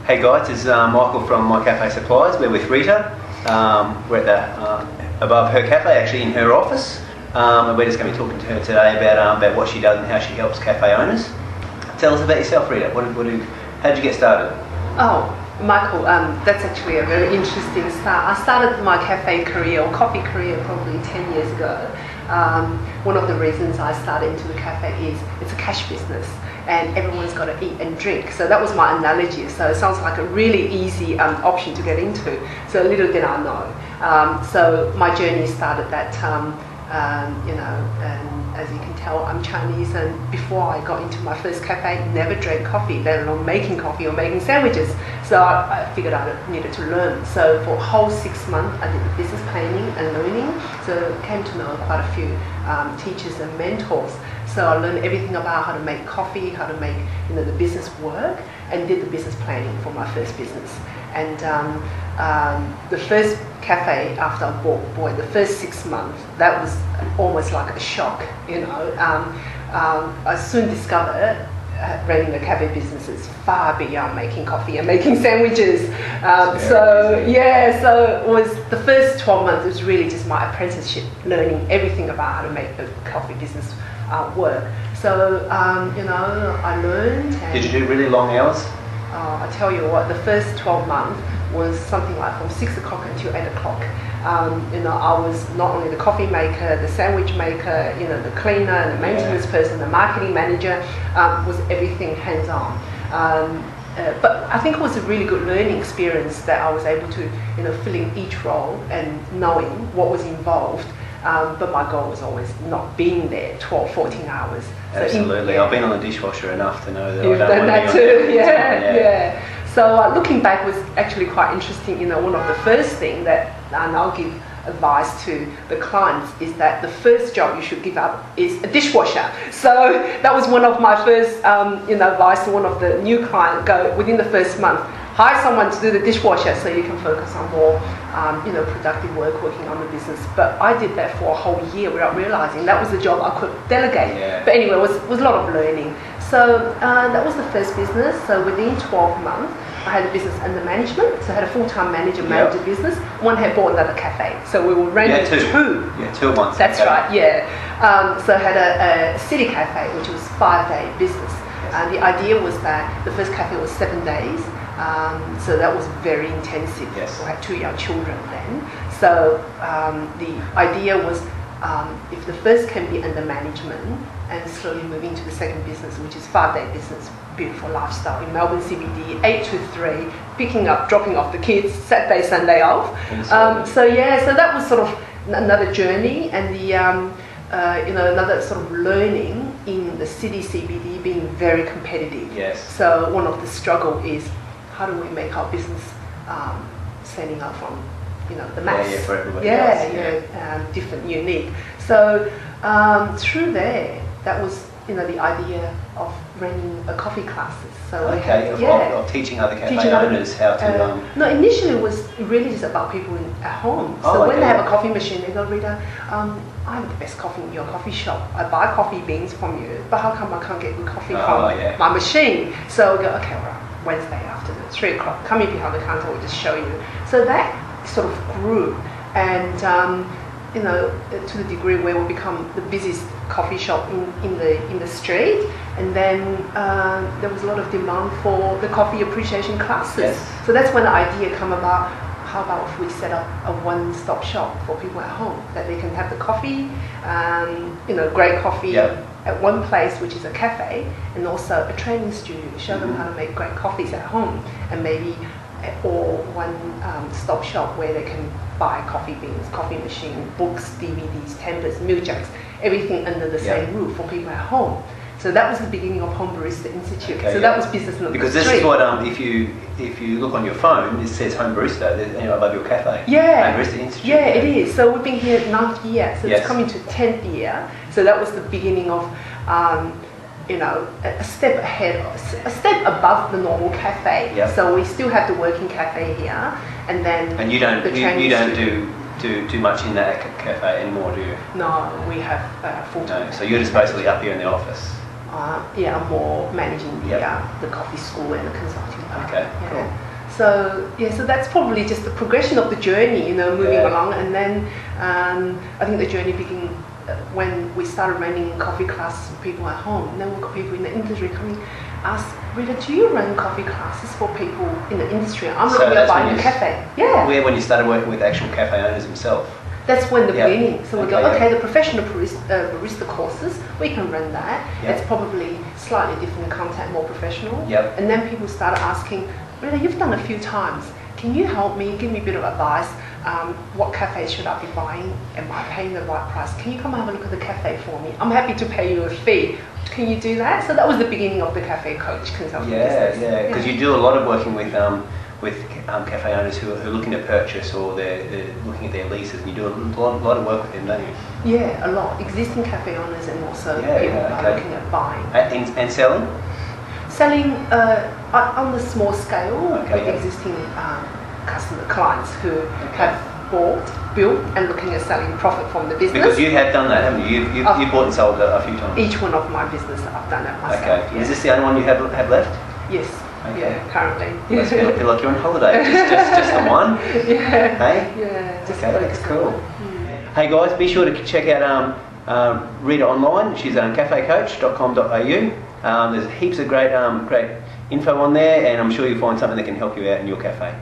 Hey guys, it's Michael from MyCafeSupplies. We're with Rita. We're at above her cafe, actually in her office. And we're just going to be talking to her today about what she does and how she helps cafe owners. Tell us about yourself, Rita. How did you get started? Oh, Michael, that's actually a very interesting start. I started my cafe career or coffee career probably 10 years ago. One of the reasons I started into the cafe is it's a cash business and everyone's got to eat and drink. So that was my analogy. So it sounds like a really easy option to get into. So little did I know. So my journey started that time, and as you can tell, I'm Chinese, and before I got into my first cafe, never drank coffee, let alone making coffee or making sandwiches. So I figured I needed to learn. So for a whole 6 months, I did the business planning and learning. So came to know quite a few teachers and mentors. So I learned everything about how to make coffee, how to make the business work, and did the business planning for my first business. And the first cafe after I bought the first 6 months, that was almost like a shock. I soon discovered running a cafe business is far beyond making coffee and making sandwiches. So it was the first 12 months. It was really just my apprenticeship, learning everything about how to make the coffee business work. So I learned. And did you do really long hours? I tell you what, the first 12 months was something like from 6 o'clock until 8 o'clock. I was not only the coffee maker, the sandwich maker, the cleaner, the maintenance person, the marketing manager, was everything hands-on. But I think it was a really good learning experience that I was able to, fill in each role and knowing what was involved. But my goal was always not being there 12, 14 hours. Absolutely. I've been on the dishwasher enough to know that You've I don't done want that to be too, yeah. So looking back was actually quite interesting. One of the first things that, and I'll give advice to the clients, is that the first job you should give up is a dishwasher. So that was one of my first advice to one of the new clients. Go within the first month, hire someone to do the dishwasher so you can focus on more productive work working on the business. But I did that for a whole year without realizing that was the job I could delegate. But anyway, it was a lot of learning. So that was the first business. So within 12 months, I had a business under management. So I had a full-time manager manage a business. One had bought another cafe. So we were running two. Yeah, 2 at once. That's right, yeah. So I had a city cafe, which was 5-day business. The idea was that the first cafe was 7 days. So that was very intensive. Yes. I had 2 young children then. So the idea was if the first can be under management and slowly moving to the second business, which is 5-day business, beautiful lifestyle in Melbourne CBD, 8 to 3, picking up, dropping off the kids, Saturday, Sunday off. So that was sort of another journey, and the another sort of learning in the city CBD being very competitive. Yes. So one of the struggle is how do we make our business standing out from the mass? For everybody else. Different, unique. So through there, that was the idea of running a coffee classes. So of teaching other cafe owners how to. No, initially it was really just about people at home. So when they have a coffee machine, they go, Rita, I have the best coffee in your coffee shop. I buy coffee beans from you, but how come I can't get good coffee from my machine? So we go, okay, well, Wednesday afternoon, 3 o'clock, come in behind the counter, we'll just show you. So that sort of grew, and to the degree where we become the busiest coffee shop in the street, and then there was a lot of demand for the coffee appreciation classes. Yes. So that's when the idea came about. How about if we set up a one-stop shop for people at home, that they can have the coffee, great coffee at one place, which is a cafe, and also a training studio, show them how to make great coffees at home, and maybe or one-stop shop where they can buy coffee beans, coffee machine, books, DVDs, tempers, milk jugs, everything under the same roof for people at home. So that was the beginning of Home Barista Institute. That was business number 3. Because this is what if you look on your phone, it says Home Barista above your cafe. Yeah. Home Barista Institute. Yeah, it is. So we've been here 9th year. So it's coming to 10th year. So that was the beginning of a step ahead, a step above the normal cafe. So we still have the working cafe here, and then you don't do much in that cafe anymore, do you? No, we have full-time. No, so you're just basically up here in the office. I'm more managing the coffee school and the consulting Okay, Yeah. cool. So that's probably just the progression of the journey, moving along. And then I think the journey began when we started running coffee classes for people at home. And then we've got people in the industry coming, ask, Rita, do you run coffee classes for people in the industry? I'm looking at buying a cafe. Yeah. When you started working with actual cafe owners themselves? That's when the beginning. So we go, Okay, the professional barista courses, we can run that. Yep. It's probably slightly different content, more professional. Yep. And then people started asking, Rita, you've done a few times. Can you help me, give me a bit of advice? What cafe should I be buying? Am I paying the right price? Can you come have a look at the cafe for me? I'm happy to pay you a fee. Can you do that? So that was the beginning of the cafe coach consulting business. Yeah, because you do a lot of working with cafe owners who are looking to purchase, or they're looking at their leases, and you do a lot of work with them, don't you? Yeah, a lot. Existing cafe owners and also people who are looking at buying. And selling? Selling on the small scale with existing customer clients who have built and looking at selling profit from the business. Because you have done that, haven't you? You bought and sold a few times. Each one of my business, I've done that myself. Okay. Yeah. Is this the only one you have left? Yes. Okay. Yeah, currently. Must feel like you're on holiday. just the one? Yeah. Hey? Yeah. Just Okay, that's cool. Mm. Hey guys, be sure to check out Rita online. She's cafecoach.com.au. There's heaps of great info on there, and I'm sure you'll find something that can help you out in your cafe.